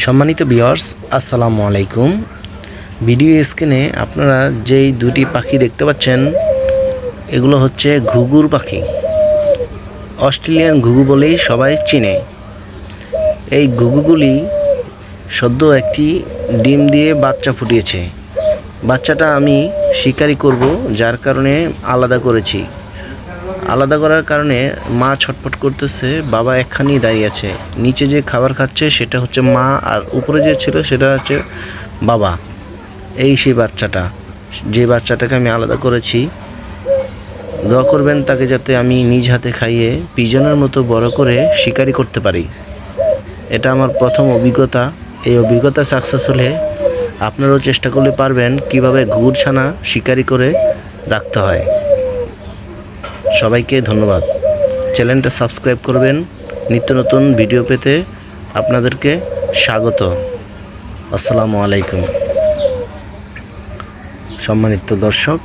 সম্মানিত ভিউয়ার্স, আসসালামু আলাইকুম। ভিডিও স্ক্রিনে আপনারা যেই দুটি পাখি দেখতে পাচ্ছেন, এগুলো হচ্ছে ঘুঘুর পাখি। অস্ট্রেলিয়ান ঘুঘু বলেই সবাই চিনে। এই ঘুঘুগুলি সদ্য একটি ডিম দিয়ে বাচ্চা ফুটিয়েছে। বাচ্চাটা আমি শিকারি করব, যার কারণে আলাদা করেছি। আলাদা করার কারণে মা ছটফট করতেছে, বাবা একখানি দাঁড়িয়ে আছে। নিচে যে খাবার খাচ্ছে সেটা হচ্ছে মা, আর উপরে যে ছিল সেটা হচ্ছে বাবা। এই সেই বাচ্চাটা, যে বাচ্চাটাকে আমি আলাদা করেছি। দোয়া করবেন তাকে যাতে আমি নিজ হাতে খাইয়ে পিজনের মতো বড় করে শিকারি করতে পারি। এটা আমার প্রথম অভিজ্ঞতা। এই অভিজ্ঞতা সাকসেস হলে আপনারাও চেষ্টা করলে পারবেন কিভাবে ঘুঘুর ছানা শিকারি করে রাখতে হয়। সবাইকে ধন্যবাদ। চ্যানেলটা সাবস্ক্রাইব করবেন নিত্য নতুন ভিডিও পেতে। আপনাদেরকে স্বাগত। আসসালামু আলাইকুম। সম্মানিত দর্শক,